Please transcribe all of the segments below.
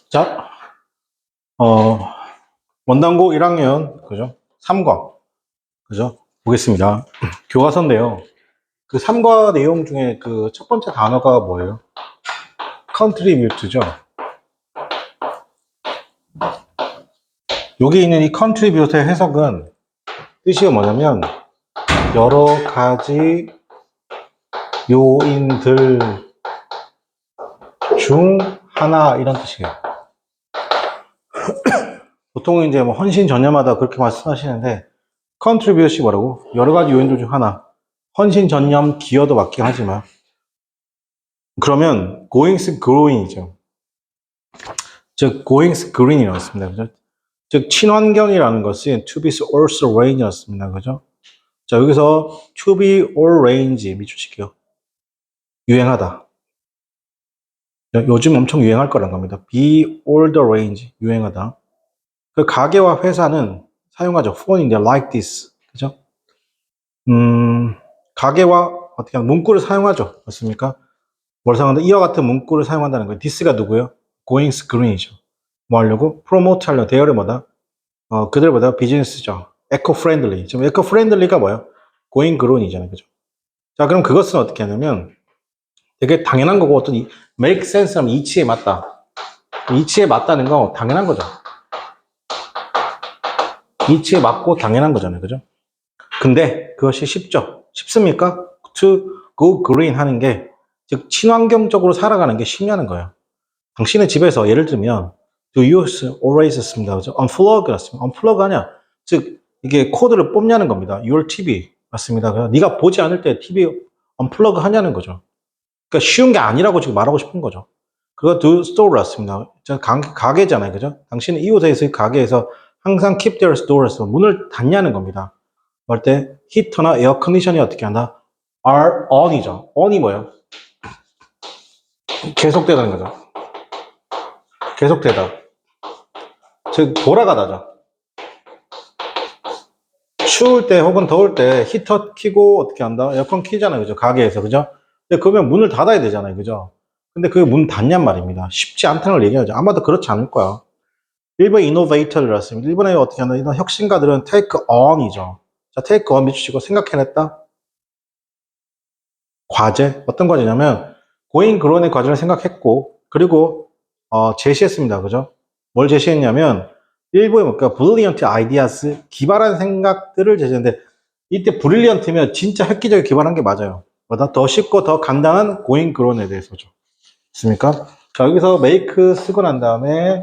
자, 어, 원당고 1학년, 그죠? 3과, 그죠? 보겠습니다. 교과서인데요. 그 3과 내용 중에 그 첫 번째 단어가 뭐예요? contribute죠. 여기 있는 이 contribute의 해석은 뜻이 뭐냐면 여러 가지 요인들 중 하나 이런 뜻이에요. 보통 이제 뭐 헌신전념하다 그렇게 말씀하시는데 contribute이 뭐라고? 여러 가지 요인들 중 하나. 헌신전념 기여도 맞긴 하지만 그러면 goings growing이죠. 즉 goings green이었습니다. 그죠? 즉 친환경이라는 것은 to be also rain이었습니다. 그죠? 자, 여기서 to be all range 미주시게요. 유행하다. 요즘 엄청 유행할 거란 겁니다. be all the range 유행하다. 그 가게와 회사는 사용하죠. 후원인데 like this. 그죠? 가게와 어떻게 하면 문구를 사용하죠. 맞습니까? 뭘 사용한다? 이와 같은 문구를 사용한다는 거예요. this가 누구예요? goings green이죠. 뭐 하려고? promote 하려고 대열을 뭐다? 그들보다 비즈니스죠. 에코-프렌들리. 지금 에코-프렌들리가 뭐예요? going green이잖아요. 그죠? 자, 그럼 그것은 어떻게 하냐면 되게 당연한 거고 어떤 make sense 하면 이치에 맞다. 이치에 맞다는 거 당연한 거죠. 이치에 맞고 당연한 거잖아요. 그죠? 근데 그것이 쉽죠? 쉽습니까? to go green 하는 게, 즉, 친환경적으로 살아가는 게 쉽냐는 거예요. 당신의 집에서 예를 들면 do you always 씁니다. 그죠? unplug가 습니다. unplug 하냐? 즉, 이게 코드를 뽑냐는 겁니다. your TV. 맞습니다. 네가 보지 않을 때 TV unplug 하냐는 거죠. 그러니까 쉬운 게 아니라고 지금 말하고 싶은 거죠. 그거 do store 습니다. 가게잖아요. 그죠? 당신은 이웃에서의 가게에서 항상 keep their doors, 문을 닫냐는 겁니다. 그럴 때 히터나 에어 컨디션이 어떻게 한다? are on이죠. on이 뭐예요? 계속되다는 거죠. 계속되다. 즉 돌아가다죠. 추울 때 혹은 더울 때 히터 켜고 어떻게 한다? 에어컨 켜잖아요. 그죠? 가게에서. 그죠? 근데 그러면 문을 닫아야 되잖아요. 그죠? 근데 그게 문 닫냔 말입니다. 쉽지 않다는 걸 얘기하죠. 아마도 그렇지 않을 거야. 일본 이노베이터를 했습니다. 일본에 어떻게 하나 이런 혁신가들은 take on이죠. 자, take on 밑주시고 생각해냈다. 과제. 어떤 과제냐면 고잉 그론의 과제를 생각했고 그리고 제시했습니다. 그죠? 뭘 제시했냐면 일부의 뭔가 brilliant ideas 기발한 생각들을 제시했는데 이때 brilliant면 진짜 획기적이게 기발한 게 맞아요. 뭐다? 더 쉽고 더 간단한 고잉 그론에 대해서죠. 있습니까? 자, 여기서 make 쓰고 난 다음에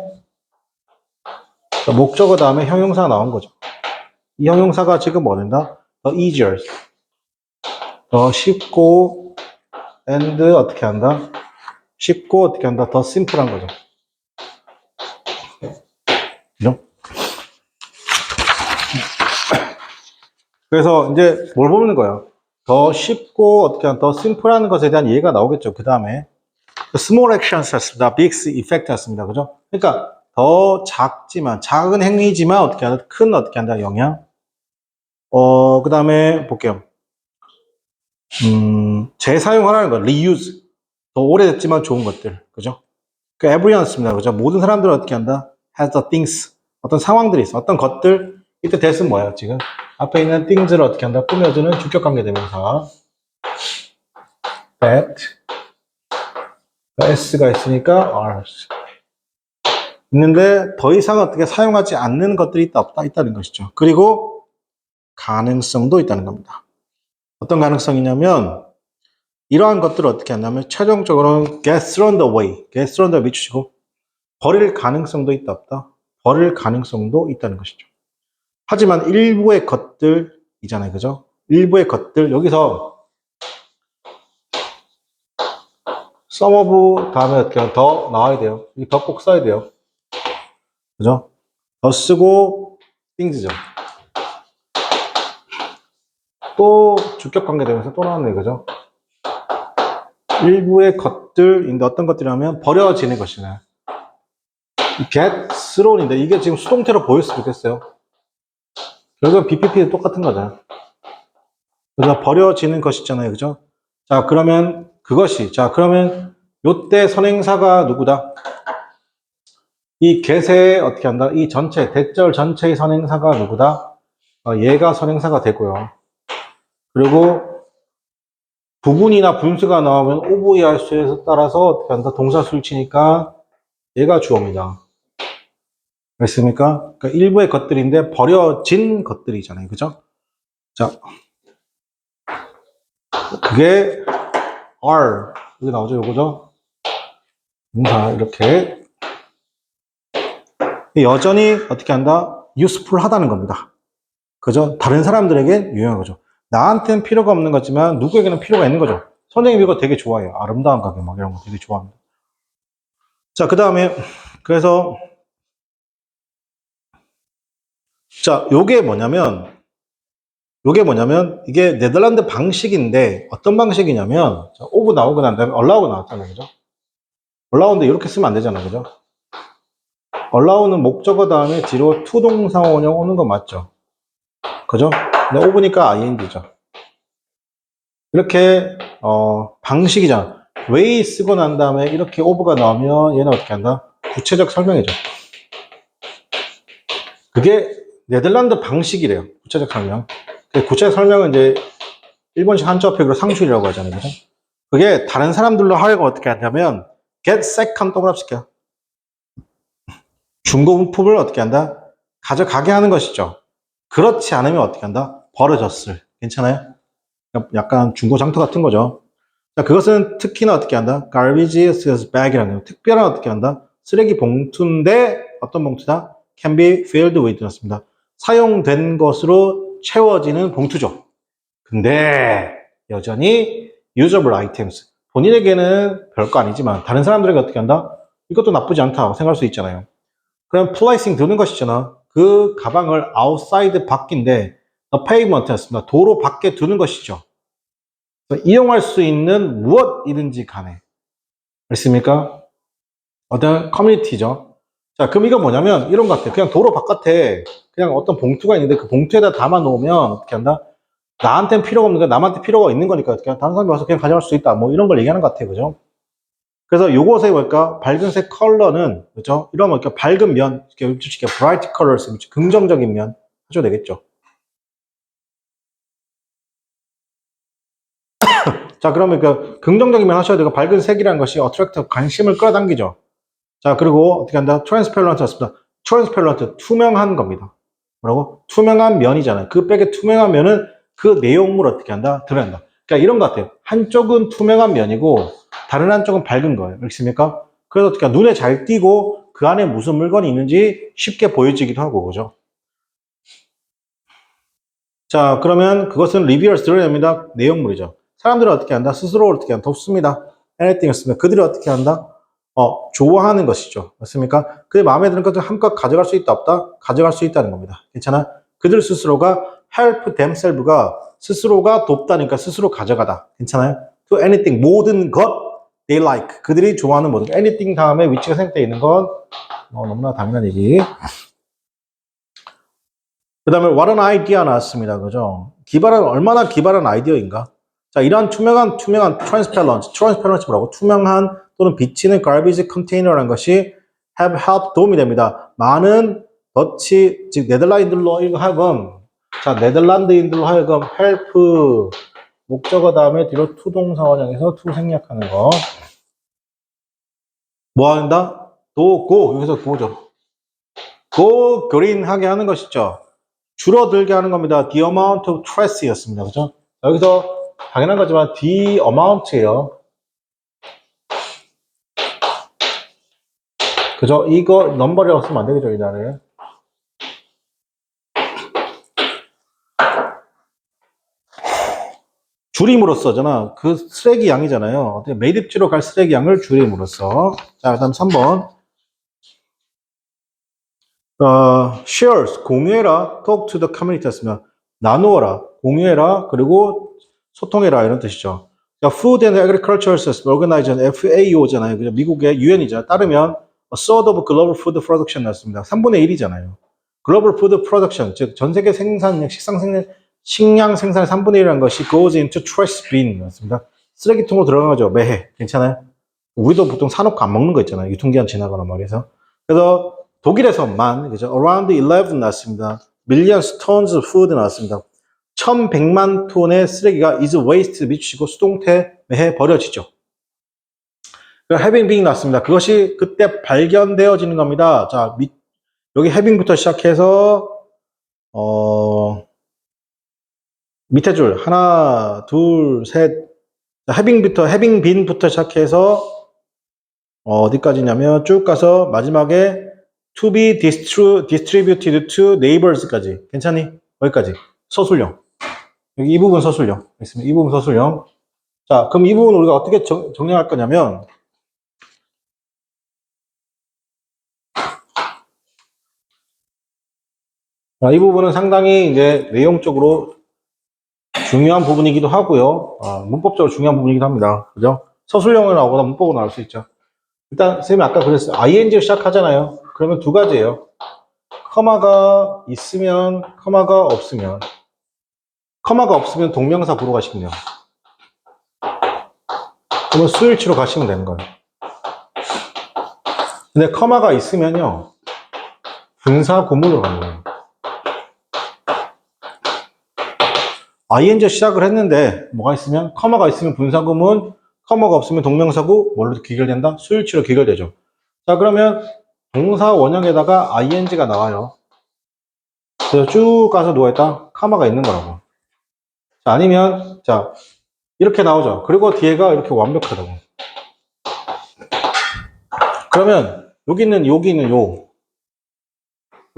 목적어 다음에 형용사가 나온 거죠. 이 형용사가 지금 뭐된다? 더 easier. 더 쉽고 and 어떻게 한다? 쉽고 어떻게 한다? 더 심플한 거죠. 그죠? 그래서 이제 뭘 보는 거예요? 더 쉽고 어떻게 한다? 더 심플한 것에 대한 이해가 나오겠죠. 그 다음에 small actions 했습니다. big effect 했습니다. 그죠? 그러니까 더 작지만 작은 행위지만 어떻게 한다? 큰 어떻게 한다? 영향. 그 다음에 볼게요. 재사용하라는 거, reuse. 더 오래됐지만 좋은 것들. 그죠? 그 everyone입니다. 그죠? 모든 사람들은 어떻게 한다? has the things. 어떤 상황들이 있어. 어떤 것들. 이때 that은 뭐예요, 지금? 앞에 있는 things를 어떻게 한다? 꾸며주는 주격관계 대명사. that. s가 있으니까 are. 있는데 더 이상 어떻게 사용하지 않는 것들이 있다, 없다, 있다는 것이죠. 그리고 가능성도 있다는 겁니다. 어떤 가능성이냐면 이러한 것들을 어떻게 한다면 최종적으로는 get thrown away, get thrown away 주시고 버릴 가능성도 있다 없다? 버릴 가능성도 있다는 것이죠. 하지만 일부의 것들이잖아요. 그죠? 일부의 것들 여기서 some of 다음에 어떻게 더 나와야 돼요. 이 더 꼭 써야 돼요. 그죠? 더 쓰고 things죠. 또 주격 관계 되면서 또 나왔네. 그죠? 일부의 것들인데 어떤 것들이라면 버려지는 것이네. get thrown인데 이게 지금 수동태로 보였으면 좋겠어요. 결국은 BPP도 똑같은 거잖아요. 그래서 버려지는 것이잖아요. 그죠? 자, 그러면 그것이. 자, 그러면 요때 선행사가 누구다? 이 get의 어떻게 한다? 이 전체, 대절 전체의 선행사가 누구다? 얘가 선행사가 되고요. 그리고 부분이나 분수가 나오면 오브의 할 수에 따라서 어떻게 한다? 동사 수를 치니까 얘가 주어입니다. 그렇습니까? 그러니까 일부의 것들인데 버려진 것들이잖아요. 그죠? 자, 그게 are. 여기 나오죠, 요거죠? 동사, 이렇게. 여전히 어떻게 한다? useful 하다는 겁니다. 그죠? 다른 사람들에겐 유용한 거죠. 나한테는 필요가 없는 거지만 누구에게는 필요가 있는 거죠. 선생님 이거 되게 좋아해요. 아름다운 가게 막 이런 거 되게 좋아합니다. 자, 그 다음에 그래서 자, 요게 뭐냐면 이게 네덜란드 방식인데 어떤 방식이냐면 자, 오브 나오고 난 다음에 allow가 나왔잖아요. 그죠? allow인데 이렇게 쓰면 안 되잖아요. 그죠? allow는 목적어 다음에 뒤로 투동사 원형 오는 거 맞죠? 그죠? 근데 오브니까 ing죠. 이렇게 방식이잖아. way 쓰고 난 다음에 이렇게 오브가 나오면 얘는 어떻게 한다? 구체적 설명이죠. 그게 네덜란드 방식이래요. 구체적 설명. 구체적 설명은 이제 일본식 한자어표기로 상술이라고 하잖아요. 그죠? 그게 다른 사람들로 하려고 어떻게 하냐면 get second 동그라시켜. 중고품을 어떻게 한다? 가져가게 하는 것이죠. 그렇지 않으면 어떻게 한다? 버려졌을. 괜찮아요? 약간 중고장터 같은 거죠. 자, 그것은 특히나 어떻게 한다? garbage bag이라는 거예요. 특별한 어떻게 한다? 쓰레기 봉투인데 어떤 봉투다? can be filled with 였습니다. 사용된 것으로 채워지는 봉투죠. 근데 여전히 usable items. 본인에게는 별거 아니지만 다른 사람들에게 어떻게 한다? 이것도 나쁘지 않다고 생각할 수 있잖아요. 그럼 placing 두는 것이잖아. 그 가방을 outside 밖인데 the pavement였습니다. 도로 밖에 두는 것이죠. 이용할 수 있는 무엇이든지 간에. 그렇습니까? 어떤 커뮤니티죠. 자, 그럼 이건 뭐냐면 이런 것 같아요. 그냥 도로 바깥에 그냥 어떤 봉투가 있는데 그 봉투에다 담아 놓으면 어떻게 한다? 나한테는 필요가 없는 거 남한테 필요가 있는 거니까 어떻게 다른 사람이 와서 그냥 가져갈 수 있다. 뭐 이런 걸 얘기하는 것 같아요. 그죠? 그래서 요것의 뭘까? 밝은색 컬러는 그죠? 이런 뭐 밝은 면, 이렇게 bright colors, 긍정적인 면 하셔도 되겠죠. 자, 그러면 그 긍정적인 면 하셔야 되고 밝은 색이라는 것이 attract 관심을 끌어당기죠. 자, 그리고 어떻게 한다? transparent 였습니다. transparent 투명한 겁니다. 뭐라고? 투명한 면이잖아요. 그 백의 투명한 면은 그 내용물 어떻게 한다? 드러낸다. 그러니까 이런 것 같아요. 한쪽은 투명한 면이고 다른 한쪽은 밝은 거예요. 그렇습니까? 그래서 어떻게 눈에 잘 띄고 그 안에 무슨 물건이 있는지 쉽게 보여지기도 하고 그죠? 자, 그러면 그것은 리뷰얼스 드러냅니다. 내용물이죠. 사람들은 어떻게 한다? 스스로를 어떻게 한다? 돕습니다. anything 였습니다. 그들이 어떻게 한다? 좋아하는 것이죠. 맞습니까? 그들 마음에 드는 것들 한껏 가져갈 수 있다, 없다? 가져갈 수 있다는 겁니다. 괜찮아? 그들 스스로가 help themselves가 스스로가 돕다니까 스스로 가져가다. 괜찮아요? to anything, 모든 것, they like. 그들이 좋아하는 모든 것. anything 다음에 위치가 생략되어 있는 건 너무나 당연한 얘기. 그 다음에 what an idea 나왔습니다. 그죠? 얼마나 기발한 아이디어인가? 자, 이러한 투명한 transparent 뭐라고? 투명한 또는 비치는 garbage container라는 것이 have helped 도움이 됩니다. 많은 더치, 즉 네덜란드인들로 하여금, 자, 네덜란드인들로 하여금 help 목적어 다음에 뒤로 투동사 원형에서 to 생략하는 거. 뭐 한다? go 여기서 go죠. go green 하게 하는 것이죠. 줄어들게 하는 겁니다. The amount of trash였습니다. 그죠? 여기서 당연한 거지만 the amount예요. 그죠? 이거 넘버라고 쓰면 안 되겠죠, 이 단어에. 줄임으로써잖아. 그 쓰레기 양이잖아요. 어떻게 매립지로 갈 쓰레기 양을 줄임으로써. 자, 그다음 3번. shares 공유해라. talk to the community였으면 나누어라, 공유해라, 그리고 소통해라 이런 뜻이죠. 자, Food and Agriculture Organization FAO잖아요. 그죠? 미국의 UN이잖아요. 따르면 a third of global food production 였습니다. 3분의 1이잖아요. global food production, 즉 전 세계 생산량, 식량 생산의 3분의 1이라는 것이 goes into trash bin 였습니다. 쓰레기통으로 들어가죠. 매해. 괜찮아요? 우리도 보통 사놓고 안 먹는 거 있잖아요. 유통기한 지나거나 말해서. 그래서 독일에서만, 그죠? Around 11 나왔습니다. Millions tons of food 나왔습니다. 1100만 톤의 쓰레기가 is waste 미치고 수동태에 버려지죠. having being 나왔습니다. 그것이 그때 발견되어지는 겁니다. 자, 여기 having부터 시작해서, 밑에 줄, 하나, 둘, 셋. having been부터 시작해서, 어디까지냐면 쭉 가서 마지막에 to be distributed to neighbors까지. 괜찮니? 거기까지. 서술형. 여기 이 부분 서술형. 있습니다. 이 부분 서술형. 자, 그럼 이 부분 우리가 어떻게 정리할 거냐면, 이 부분은 상당히 이제 내용적으로 중요한 부분이기도 하고요. 문법적으로 중요한 부분이기도 합니다. 그죠? 서술형으로 나오거나 문법으로 나올 수 있죠. 일단, 선생님이 아까 그랬어요. ing로 시작하잖아요. 그러면 두 가지예요. 커마가 있으면, 커마가 없으면. 커마가 없으면 동명사 구로 가시면 돼요. 그러면 수일치로 가시면 되는 거예요. 근데 커마가 있으면요. 분사 구문으로 가는 거예요. ing 시작을 했는데 뭐가 있으면 커마가 있으면 분사구문, 커마가 없으면 동명사구 뭘로 귀결된다? 수일치로 귀결되죠. 자, 그러면 동사 원형에다가 ing가 나와요. 그래서 쭉 가서 누가 있다? 커마가 있는 거라고. 자, 아니면 자 이렇게 나오죠. 그리고 뒤에가 이렇게 완벽하다고. 그러면 여기 있는 요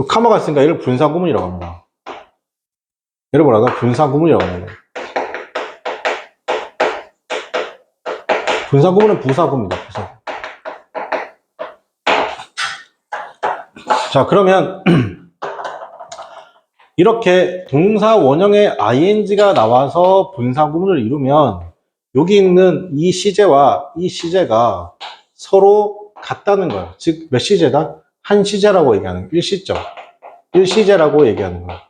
커마가 있으니까 얘를 분사구문이라고 합니다. 얘를 뭐라고? 분사구문이라고 합니다. 분사구문은 부사구입니다. 부사구. 자, 그러면 이렇게 동사 원형에 ing가 나와서 분사구문을 이루면 여기 있는 이 시제와 이 시제가 서로 같다는 거예요. 즉, 몇 시제다? 한 시제라고 얘기하는 거예요. 1시죠. 1시제라고 얘기하는 거예요.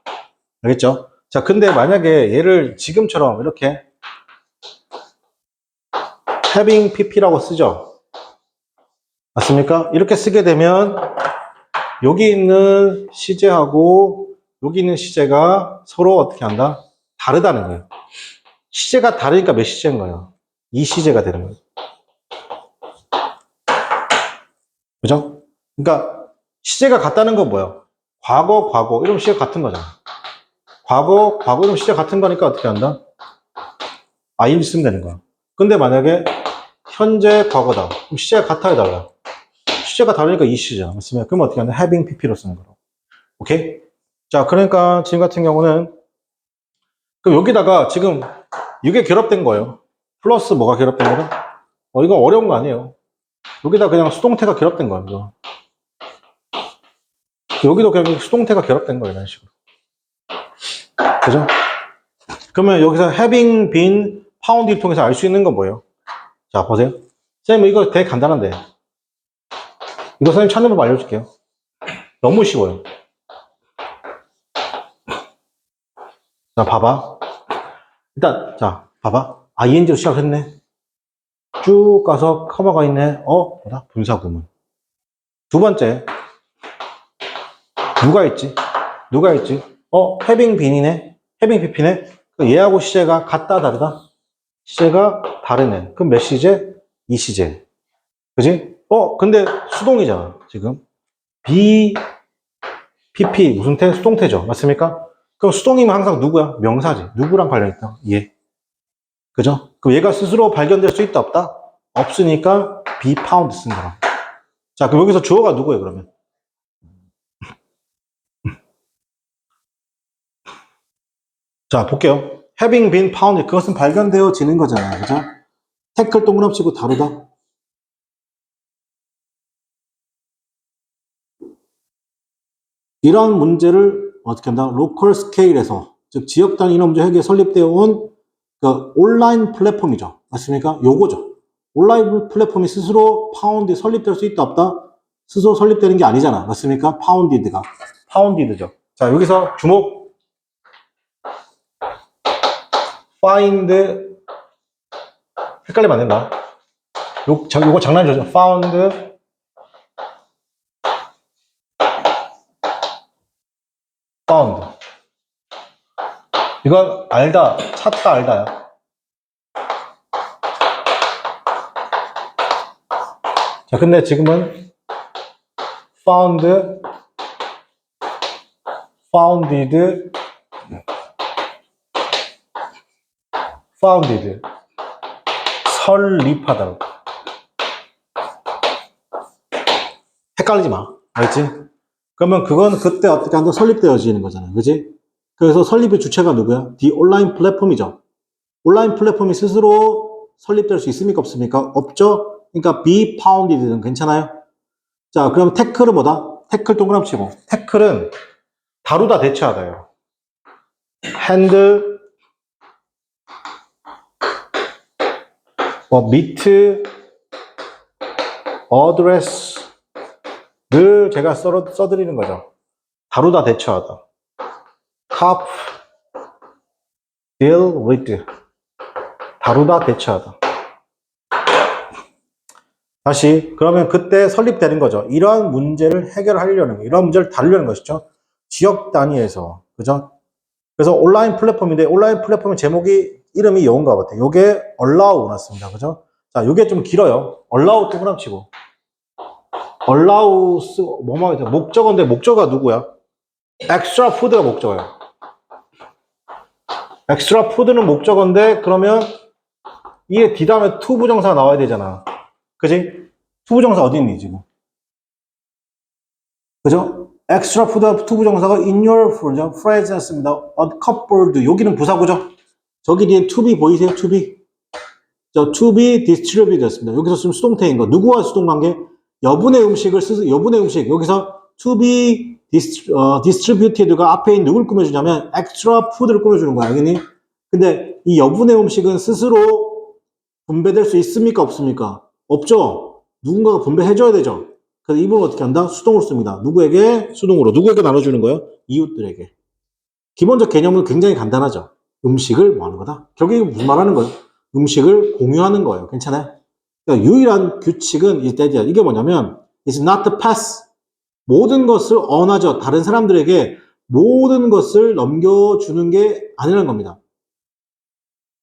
알겠죠? 자, 근데 만약에 얘를 지금처럼 이렇게 having pp라고 쓰죠. 맞습니까? 이렇게 쓰게 되면 여기 있는 시제하고 여기 있는 시제가 서로 어떻게 한다? 다르다는 거예요. 시제가 다르니까 몇 시제인 거예요? 이 시제가 되는 거예요. 그죠? 그러니까 시제가 같다는 건 뭐예요? 과거 이러면 시제가 같은 거잖아. 과거 이러면 시제가 같은 거니까 어떻게 한다? ing 쓰면 되는 거야. 근데 만약에 현재 과거다. 그럼 시제가 같아야 달라. 시제가 다르니까 이 시제야. 맞습니까? 그럼 어떻게 한다? having pp로 쓰는 거라고. 오케이? 자, 그러니까 지금 같은 경우는 그럼 여기다가 지금 이게 결합된 거예요. 플러스 뭐가 결합된 거다? 이거 어려운 거 아니에요. 여기다 그냥 수동태가 결합된 거예요. 이거. 여기도 그냥 수동태가 결합된 거예요. 이런 식으로. 그죠? 그러면 여기서 having been found를 통해서 알 수 있는 건 뭐예요? 자, 보세요. 선생님, 이거 되게 간단한데. 이거 선생님 찾는 법 알려줄게요. 너무 쉬워요. 자, 봐봐. 일단, 자, 봐봐. ing로 시작했네. 쭉 가서 커마가 있네. 뭐다? 분사구문. 두 번째. 누가 있지? having been이네. having pp네. 얘하고 시제가 같다, 다르다? 시제가 다르네. 그럼 몇 시제? 2시제. 그지? 근데 수동이잖아, 지금. pp, 무슨 태? 수동태죠. 맞습니까? 그럼 수동이면 항상 누구야? 명사지. 누구랑 관련있다? 얘. 그죠? 그럼 얘가 스스로 발견될 수 있다, 없다? 없으니까 be found 쓴 거라. 자, 그럼 여기서 주어가 누구예요, 그러면? 자, 볼게요. having been found, 그것은 발견되어지는 거잖아요. 그죠? 태클 동그라미 치고 다르다. 이러한 문제를 어떻게 한다? 로컬 스케일에서, 즉 지역 단위 인원 문제 해결에 설립되어 온 그 온라인 플랫폼이죠. 맞습니까? 요거죠. 온라인 플랫폼이 스스로 파운드 설립될 수 있다 없다? 스스로 설립되는 게 아니잖아. 맞습니까? 파운디드죠. 자, 여기서 주목. find 헷갈리면 안 된다. 요거 장난이죠. found found. 이건 알다, 찾다, 알다야. 자, 근데 지금은 found, founded, founded. 설립하다. 헷갈리지 마. 알겠지? 그러면 그건 그때 어떻게 한다? 설립되어지는 거잖아. 그지? 그래서 설립의 주체가 누구야? The 온라인 플랫폼이죠. 온라인 플랫폼이 스스로 설립될 수 있습니까? 없습니까? 없죠? 그러니까 be founded는 괜찮아요? 자, 그럼 태클은 뭐다? 태클 동그라미 치고. 태클은 다루다 대체하다요. handle, meet, address, 늘 제가 써드리는 거죠. 다루다 대처하다. cop, deal with. 다루다 대처하다. 다시 그러면 그때 설립되는 거죠. 이러한 문제를 해결하려는, 이러한 문제를 다루려는 것이죠. 지역 단위에서. 그죠? 그래서 온라인 플랫폼인데 온라인 플랫폼의 제목이 이름이 여운가 같아요. 요게 allow 났습니다. 그죠? 자, 요게 좀 길어요. allow 동그라미 치고. allow 뭐만 해도 목적어인데 목적어가 누구야? extra food가 목적어예요. extra food는 목적어인데 그러면 이게 D 다음에 to 부정사가 나와야 되잖아. 그지? to 부정사 어디 있니 지금? 그죠? extra food to 부정사가 in your presence입니다. a cupboard 여기는 부사구죠? 저기 뒤에 to be 보이세요? to be. to be distributed였습니다. 여기서 지금 수동태인 거. 누구와 수동관계? 여분의 음식을 여분의 음식. 여기서 to be distributed가 앞에 있는 누굴 꾸며주냐면 extra food를 꾸며주는 거야. 알겠니? 근데 이 여분의 음식은 스스로 분배될 수 있습니까? 없습니까? 없죠? 누군가가 분배해줘야 되죠? 그래서 이 부분을 어떻게 한다? 수동으로 씁니다. 누구에게? 수동으로. 누구에게 나눠주는 거예요? 이웃들에게. 기본적 개념은 굉장히 간단하죠. 음식을 뭐 하는 거다? 결국에 무슨 말 하는 거예요? 음식을 공유하는 거예요. 괜찮아요? 그러니까 유일한 규칙은 이게 뭐냐면 It's not to pass. 모든 것을 언하죠. 다른 사람들에게 모든 것을 넘겨주는 게 아니라는 겁니다.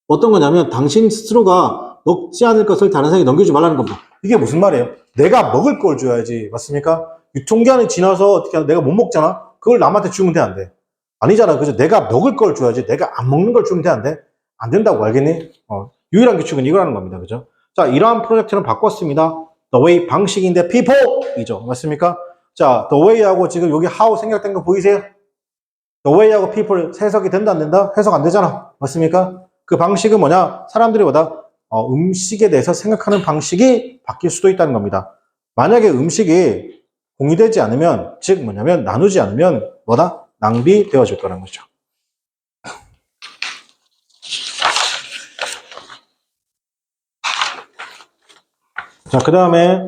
어떤 거냐면 당신 스스로가 먹지 않을 것을 다른 사람에게 넘겨주지 말라는 겁니다. 이게 무슨 말이에요? 내가 먹을 걸 줘야지. 맞습니까? 유통기한이 지나서 어떻게 하나? 내가 못 먹잖아? 그걸 남한테 주면 돼, 안 돼? 아니잖아. 그죠? 내가 먹을 걸 줘야지. 내가 안 먹는 걸 주면 돼, 안 돼? 안 된다고 알겠니? 유일한 규칙은 이거라는 겁니다. 그죠? 자, 이러한 프로젝트는 바꿨습니다. The way 방식인데 people이죠. 맞습니까? 자, the way하고 지금 여기 how 생략된 거 보이세요? the way하고 people 해석이 된다, 안 된다? 해석 안 되잖아. 맞습니까? 그 방식은 뭐냐? 사람들이 뭐다? 음식에 대해서 생각하는 방식이 바뀔 수도 있다는 겁니다. 만약에 음식이 공유되지 않으면, 즉 뭐냐면 나누지 않으면 뭐다? 낭비되어질 거라는 거죠. 자, 그 다음에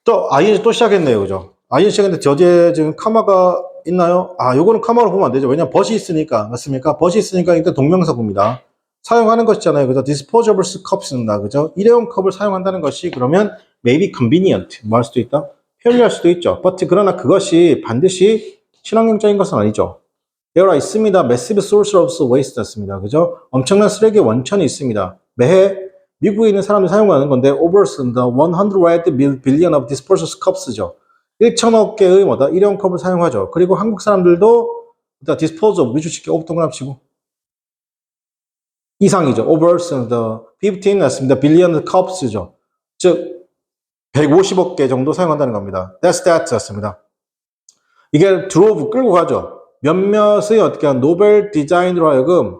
또 ING 또 시작했네요. 그죠? ING 시작했는데 저기에 지금 카마가 있나요? 요거는 카마로 보면 안 되죠. 왜냐면 벗이 있으니까. 맞습니까? 벗이 있으니까 일단 동명사구입니다. 사용하는 것이잖아요. 그죠? disposable cups입니다. 그죠? 일회용 컵을 사용한다는 것이 그러면 maybe convenient 뭐 할 수도 있다? 편리할 수도 있죠. but 그러나 그것이 반드시 친환경적인 것은 아니죠. There are 있습니다. massive source of waste였습니다. 그죠? 엄청난 쓰레기 원천이 있습니다. 매해 미국에 있는 사람들이 사용하는 건데 over 100 billion of disposable cups죠. 1천억 개의 뭐다? 일회용 컵을 사용하죠. 그리고 한국 사람들도 disposable 위주식기 오브 동그라미 치고 이상이죠. over 15 났습니다. billion cups죠. 즉 150억 개 정도 사용한다는 겁니다. That's that 였습니다. 이게 drove 끌고 가죠. 몇몇의 어떻게 한 노벨 디자인으로 하여금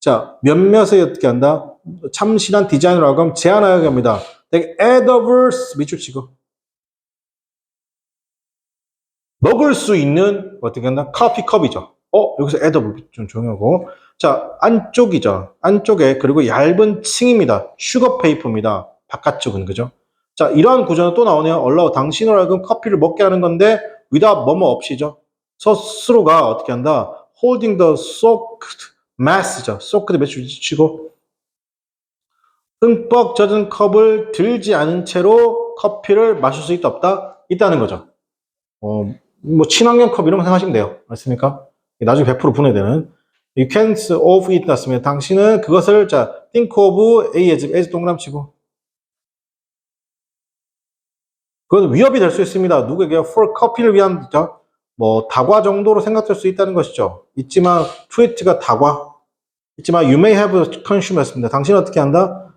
자 몇몇의 어떻게 한다? 참신한 디자인으로 하여금 제안하게 합니다. 되게 edibles 밑줄 치고 먹을 수 있는 어떻게 한다? 커피컵이죠. 여기서 edible 좀 조용하고 자 안쪽이죠. 안쪽에 그리고 얇은 층입니다. 슈거 페이퍼입니다. 바깥쪽은 그죠? 자 이러한 구조는 또 나오네요. allow 당신으로 하여금 커피를 먹게 하는 건데 without 뭐뭐 없이죠. 스스로가 어떻게 한다? holding the soaked mass죠. soaked 매출 치고 흠뻑 젖은 컵을 들지 않은 채로 커피를 마실 수 있다 없다? 있다는 거죠. 뭐 친환경 컵 이런 거 생각하시면 돼요. 맞습니까? 나중에 100% 분해되는. You can't of it 났습니다. 당신은 그것을 자 think of A as 동그라미 치고 그건 위협이 될 수 있습니다. 누구에게 for 커피를 위한 뭐 다과 정도로 생각될 수 있다는 것이죠. 있지만 트위트가 다과. 있지만 you may have consume였습니다. 당신은 어떻게 한다?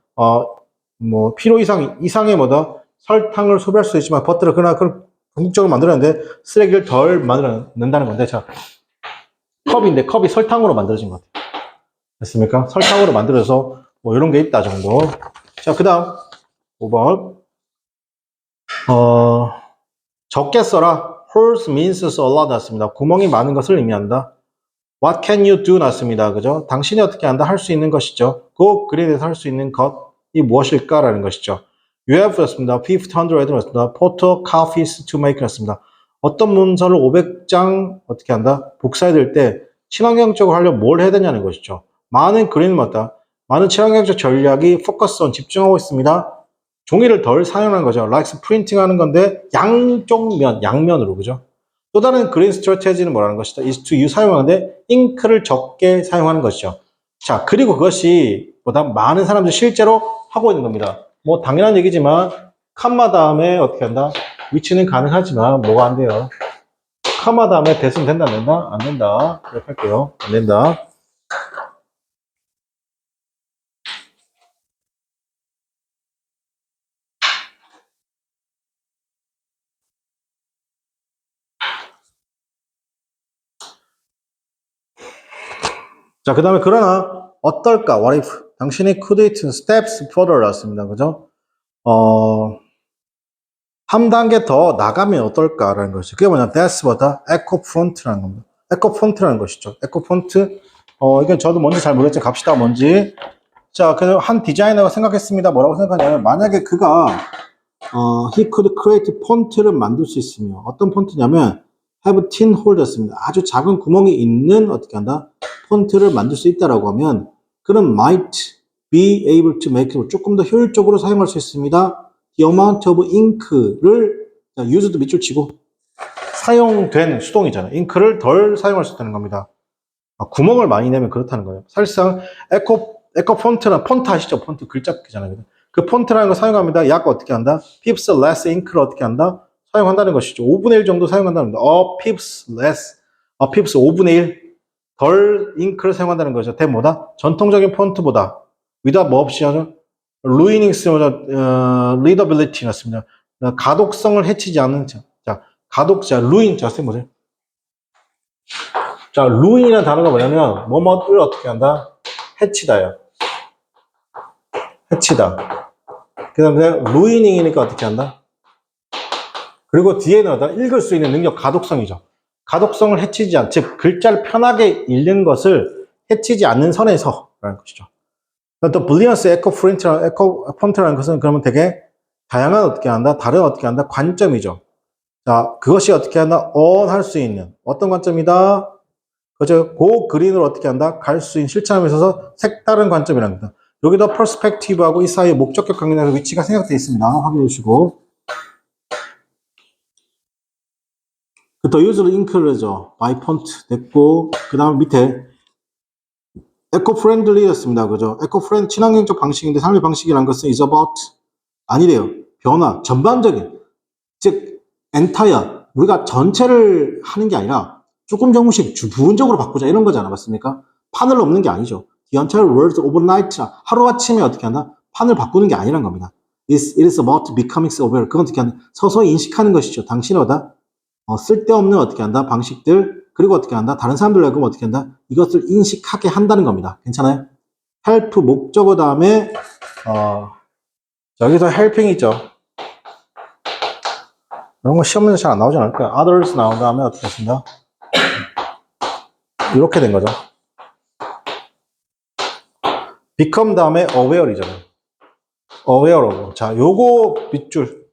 뭐 필요 이상의 뭐다 설탕을 소비할 수 있지만 버터를 그러나 그걸 궁극적으로 만들었는데 쓰레기를 덜 만들어낸다는 건데 자 컵인데 컵이 설탕으로 만들어진 것 같아요. 됐습니까? 설탕으로 만들어서 뭐 이런 게 있다 정도. 자 그다음 5번 적게 써라. Holes means a lot 났습니다. 구멍이 많은 것을 의미한다. What can you do 났습니다. 그죠? 당신이 어떻게 한다? 할 수 있는 것이죠. Go green에서 할 수 있는 것이 무엇일까라는 것이죠. You have 였습니다. 500 였습니다. Photo copies to make 였습니다. 어떤 문서를 500장 어떻게 한다? 복사해야 될 때 친환경적으로 하려면 뭘 해야 되냐는 것이죠. 많은 그린을 맞다. 많은 친환경적 전략이 포커스 온 집중하고 있습니다. 종이를 덜 사용하는 거죠. like 프린팅 하는 건데 양면으로 그죠? 또 다른 그린 스트래테지는 뭐라는 것이다? is to use 사용하는데 잉크를 적게 사용하는 것이죠. 자, 그리고 그것이 보다 많은 사람들이 실제로 하고 있는 겁니다. 뭐 당연한 얘기지만 컴마 다음에 어떻게 한다? 위치는 가능하지만 뭐가 안 돼요? 컴마 다음에 대수는 된다 안 된다? 안 된다. 이렇게 할게요. 안 된다. 자, 그 다음에 그러나 어떨까? What if? 당신이 could it steps further 였습니다. 그죠? 한 단계 더 나가면 어떨까라는 것이죠. 그게 뭐냐? That's 뭐다? 에코 폰트라는 겁니다. 에코 폰트라는 것이죠. 에코 폰트. 이건 저도 뭔지 잘 모르겠지만 갑시다. 뭔지. 자, 그래서 한 디자이너가 생각했습니다. 뭐라고 생각하냐면 만약에 그가 he could create 폰트를 만들 수 있으며 어떤 폰트냐면 have thin hole였습니다. 아주 작은 구멍이 있는 어떻게 한다? 폰트를 만들 수 있다라고 하면 그는 might be able to make it 조금 더 효율적으로 사용할 수 있습니다. The amount of ink를 use도 밑줄 치고 사용된 수동이잖아요. 잉크를 덜 사용할 수 있다는 겁니다. 구멍을 많이 내면 그렇다는 거예요. 사실상 에코 폰트나 폰트 아시죠? 폰트 글자 크잖아요. 그 폰트라는 거 사용합니다. 약 어떻게 한다? pips less ink를 어떻게 한다? 사용한다는 것이죠. 5분의 1 정도 사용한다는 겁니다. pips less, pips 5분의 1 덜 잉크를 사용한다는 거죠. 대 뭐다? 전통적인 폰트보다 without 뭐 없이 하죠? ruining readability였습니다. 가독성을 해치지 않는 자 가독자 ruin 자 선생님 보세요. 자 ruin이라는 단어가 뭐냐면 뭐뭐를 어떻게 한다? 해치다요. 해치다. 그 다음에 ruining이니까 어떻게 한다? 그리고 뒤에는 어떤 읽을 수 있는 능력 가독성이죠. 가독성을 해치지 않, 즉 글자를 편하게 읽는 것을 해치지 않는 선에서라는 것이죠. 또 블리언스 에코 폰트라는 것은 그러면 되게 다양한 어떻게 한다, 다른 어떻게 한다 관점이죠. 자, 그것이 어떻게 한다, 할 수 있는 어떤 관점이다. 그죠? 고 그린으로 어떻게 한다, 갈 수 있는 실천함에 있어서 색다른 관점이라는 겁니다. 여기도 퍼스펙티브하고 이 사이에 목적격 관계에서 위치가 생각되어 있습니다. 확인해 주시고. 더 유즈를 인클르죠. 바이 폰트 됐고, 그 다음 밑에 에코 프렌들리였습니다. 그죠? 에코 프렌드 친환경적 방식인데 삶의 방식이라는 것은 is about 아니래요. 변화, 전반적인 즉 엔타이어 우리가 전체를 하는 게 아니라 조금씩 부분적으로 바꾸자 이런 거잖아. 맞습니까? 판을 넘는 게 아니죠. The entire world overnight 하루아침에 어떻게 한다? 판을 바꾸는 게 아니란 겁니다. It is about becoming aware. 그건 어떻게 한다? 서서히 인식하는 것이죠. 당신은 쓸데없는 어떻게 한다? 방식들 그리고 어떻게 한다? 다른 사람들하고 어떻게 한다? 이것을 인식하게 한다는 겁니다. 괜찮아요? help 목적어 다음에 여기서 helping 있죠. 이런 거 시험 문제 잘 안 나오지 않을까요? others 나온 다음에 어떻게 했습니다? 이렇게 된 거죠. become 다음에 aware이잖아요. aware of. 자, 요거 밑줄.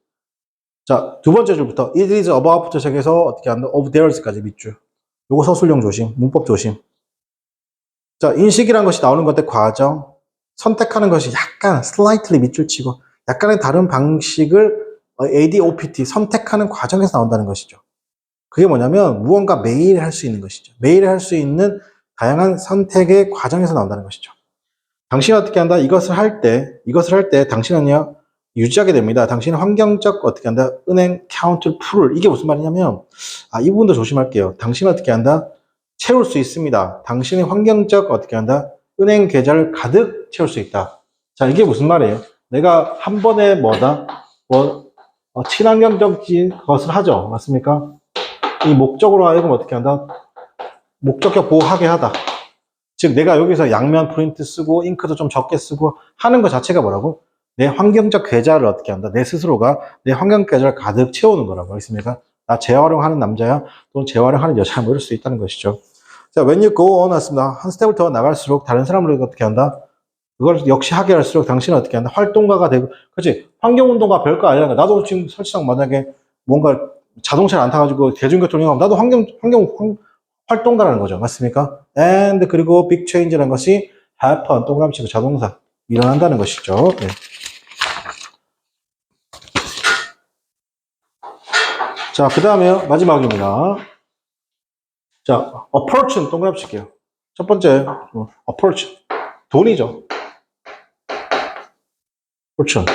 자, 두 번째 줄부터 it is above부터 시작해서 어떻게 한다? of theirs까지 밑줄. 요거 서술형 조심, 문법 조심. 자, 인식이란 것이 나오는 건데 과정, 선택하는 것이 약간 slightly 밑줄 치고 약간의 다른 방식을 ADOPT 선택하는 과정에서 나온다는 것이죠. 그게 뭐냐면 무언가 매일 할 수 있는 것이죠. 매일 할 수 있는 다양한 선택의 과정에서 나온다는 것이죠. 당신은 어떻게 한다? 이것을 할 때 당신은요, 유지하게 됩니다. 당신은 환경적 어떻게 한다? 은행 카운트 풀을. 이게 무슨 말이냐면, 이 부분도 조심할게요. 당신은 어떻게 한다? 채울 수 있습니다. 당신의 환경적 어떻게 한다? 은행 계좌를 가득 채울 수 있다. 자, 이게 무슨 말이에요? 내가 한 번에 친환경적인 것을 하죠. 맞습니까? 이 목적으로 하여금 어떻게 한다? 목적격 보호하게 하다. 즉 내가 여기서 양면 프린트 쓰고 잉크도 좀 적게 쓰고 하는 것 자체가 뭐라고? 내 환경적 계좌를 어떻게 한다? 내 스스로가 내 환경 계좌를 가득 채우는 거라고. 알겠습니까? 나 재활용하는 남자야 또는 재활용하는 여자야 뭐 이럴 수 있다는 것이죠. 자, when you go on 했습니다. 한 스텝을 더 나갈수록 다른 사람을 어떻게 한다? 그걸 역시 하게 할수록 당신은 어떻게 한다? 활동가가 되고, 그렇지? 환경운동가 별거 아니라 나도 지금 설치상 만약에 뭔가 자동차를 안 타가지고 대중교통 이용하면 나도 활동가라는 거죠. 맞습니까? and 그리고 big change라는 것이 happen 동그라미 치고 자동사 일어난다는 것이죠. 네. 자, 그 다음에 마지막입니다. 자, approach는 동그라미 칠게요. 첫 번째 approach 돈이죠. approach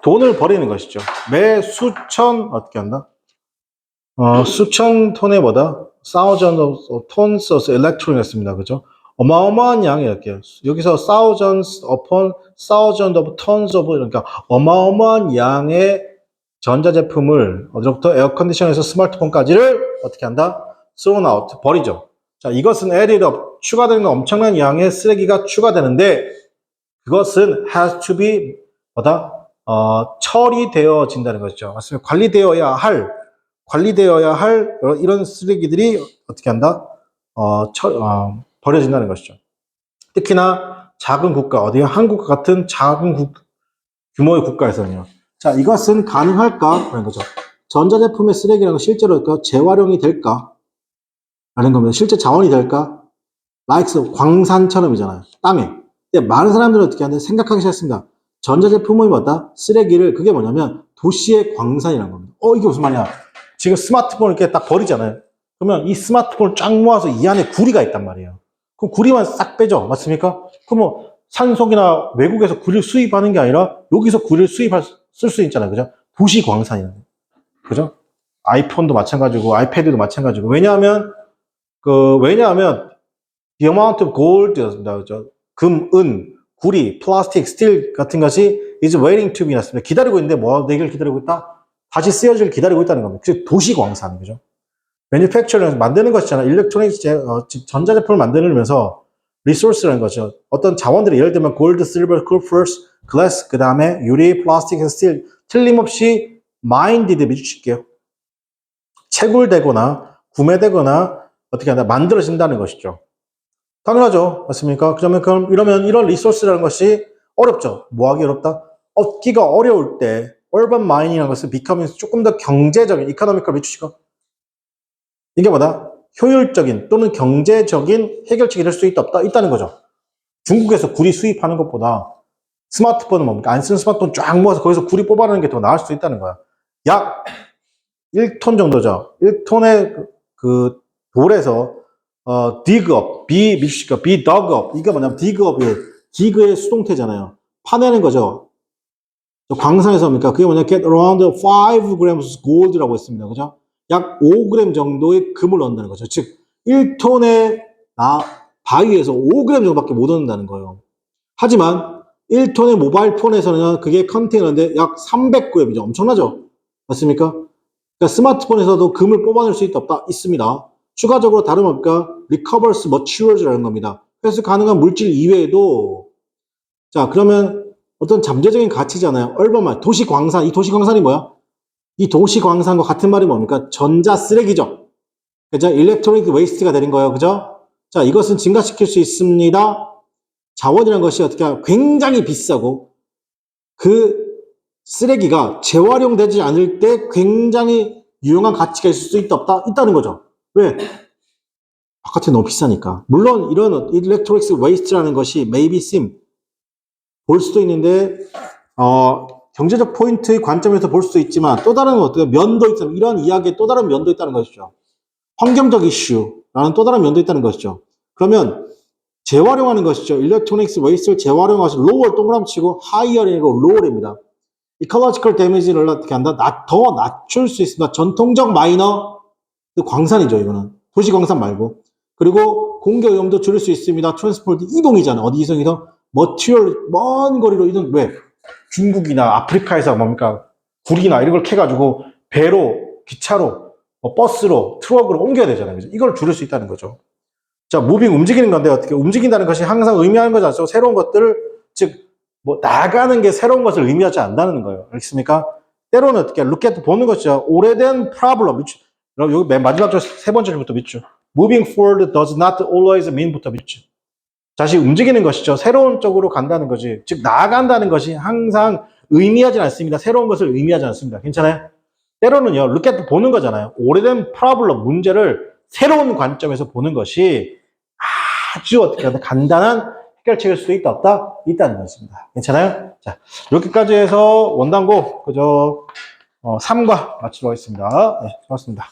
돈을 버리는 것이죠. 매 수천 어떻게 한다? 수천 톤의 뭐다? thousands of tons of electron 했습니다. 그죠? 어마어마한 양이 이렇게 여기서 thousands upon thousands of tons of 그러니까 어마어마한 양의 전자제품을 어디로부터 에어컨디션에서 스마트폰까지를 어떻게 한다? thrown out 버리죠. 자, 이것은 added up 추가되는 엄청난 양의 쓰레기가 추가되는데 그것은 has to be 뭐다? 처리되어진다는 거죠. 맞습니다. 관리되어야 할 이런 쓰레기들이 어떻게 한다? 버려진다는 것이죠. 특히나 작은 국가, 어디 한국과 같은 작은 규모의 국가에서는요. 자, 이것은 가능할까? 라는 거죠. 전자제품의 쓰레기라는 건 실제로 재활용이 될까? 라는 겁니다. 실제 자원이 될까? 라이크스 광산처럼이잖아요. 땅에. 근데 많은 사람들은 어떻게 하는데 생각하기 시작했습니다. 전자제품의 뭐다? 쓰레기를 그게 뭐냐면 도시의 광산이라는 겁니다. 이게 무슨 말이야? 지금 스마트폰을 이렇게 딱 버리잖아요. 그러면 이 스마트폰을 쫙 모아서 이 안에 구리가 있단 말이에요. 그럼 구리만 싹 빼죠. 맞습니까? 그럼 산속이나 외국에서 구리를 수입하는 게 아니라 여기서 구리를 쓸 수 있잖아요. 그죠? 도시 광산이라는 거예요. 그죠? 아이폰도 마찬가지고 아이패드도 마찬가지고. 왜냐하면 the amount of gold였습니다. 그죠? 금, 은, 구리, 플라스틱, 스틸 같은 것이 is waiting to be 났습니다. 기다리고 있는데 뭐 내길 기다리고 있다? 다시 쓰여질 기다리고 있다는 겁니다. 즉 도시 광산, 그죠? manufacturing 만드는 것이잖아요. 일렉트로닉 즉 전자제품을 만들면서 resource라는 거죠. 어떤 자원들이 예를 들면 gold, silver, copper, glass 그 다음에 유리, 플라스틱, 스틸 틀림없이 mined 미주칠게요. 채굴되거나 구매되거나 어떻게 한다 만들어진다는 것이죠. 당연하죠. 맞습니까? 그러면 이러면 이런 리소스라는 것이 어렵죠. 뭐하기 어렵다? 얻기가 어려울 때 urban mining이라는 것을 becoming 조금 더 경제적인 economical 미추시가 이게 뭐다? 효율적인 또는 경제적인 해결책이 될 수 있다는 거죠. 중국에서 구리 수입하는 것보다 스마트폰은 뭡니까? 안 쓰는 스마트폰 쫙 모아서 거기서 구리 뽑아내는 게 더 나을 수 있다는 거야. 약 1톤 정도죠. 1톤의 그 돌에서 dig up, be dug up. 이게 뭐냐면 dig up이 dig의 수동태잖아요. 파내는 거죠. 광산에서 뭡니까? 그게 뭐냐? Get around 5 grams gold라고 했습니다. 그죠? 약 5g 정도의 금을 얻는다는 거죠. 즉 1톤의 바위에서 5g 정도밖에 못 얻는다는 거예요. 하지만 1톤의 모바일 폰에서는 그게 컨테이너인데 약 300g이죠. 엄청나죠? 맞습니까? 그러니까 스마트폰에서도 금을 뽑아낼 수 있습니다. 추가적으로 다른 뭡니까? recovers materials라는 겁니다. 회수 가능한 물질 이외에도 자 그러면 어떤 잠재적인 가치잖아요. 얼마만 도시 광산. 이 도시 광산이 뭐야? 이 도시 광산과 같은 말이 뭡니까? 전자 쓰레기죠. 그죠? 일렉트로닉 웨이스트가 되는 거예요. 그죠? 자, 이것은 증가시킬 수 있습니다. 자원이라는 것이 어떻게 하면 굉장히 비싸고 그 쓰레기가 재활용되지 않을 때 굉장히 유용한 가치가 있을 수 있다는 거죠. 왜? 바깥에 너무 비싸니까. 물론 이런 일렉트로닉 웨이스트라는 것이 maybe seem 볼 수도 있는데 경제적 포인트의 관점에서 볼 수도 있지만 또 다른 어떻게 면도 있잖아요. 이런 이야기에 또 다른 면도 있다는 것이죠. 환경적 이슈라는 또 다른 면도 있다는 것이죠. 그러면 재활용하는 것이죠. 일렉트로닉스 웨이스트를 재활용하시 로월 동그라미 치고 하이어이고 로월입니다. 이컬러지컬 데미지를 어떻게 한다? 더 낮출 수 있습니다. 전통적 마이너 광산이죠. 이거는 도시광산 말고. 그리고 공기 오염도 줄일 수 있습니다. 트랜스포트 이동이잖아. 어디 이동이든 머티리얼 먼 거리로 이동. 왜? 중국이나 아프리카에서 뭡니까? 구리나 이런 걸 캐가지고 배로, 기차로, 버스로, 트럭으로 옮겨야 되잖아요. 그죠? 이걸 줄일 수 있다는 거죠. 자, 무빙 움직이는 건데 어떻게 움직인다는 것이 항상 의미하는 거지 않죠? 새로운 것들을 즉 뭐 나가는 게 새로운 것을 의미하지 않는다는 거예요. 알겠습니까? 때로는 어떻게 look at 보는 것이죠. 오래된 problem. 여러분 여기 맨 마지막 줄 세 번째 줄부터 밑줄. Moving forward does not always mean부터 밑줄. 다시 움직이는 것이죠. 새로운 쪽으로 간다는 거지. 즉 나아간다는 것이 항상 의미하지 않습니다. 새로운 것을 의미하지 않습니다. 괜찮아요? 때로는요. look at 보는 거잖아요. 오래된 problem 문제를 새로운 관점에서 보는 것이 아주 어떻게 하든 간단한 해결책일 수도 있다, 없다? 있다는 것입니다. 괜찮아요? 자, 이렇게까지 해서 원단고, 그저, 3과 마치도록 하겠습니다. 네, 고맙습니다.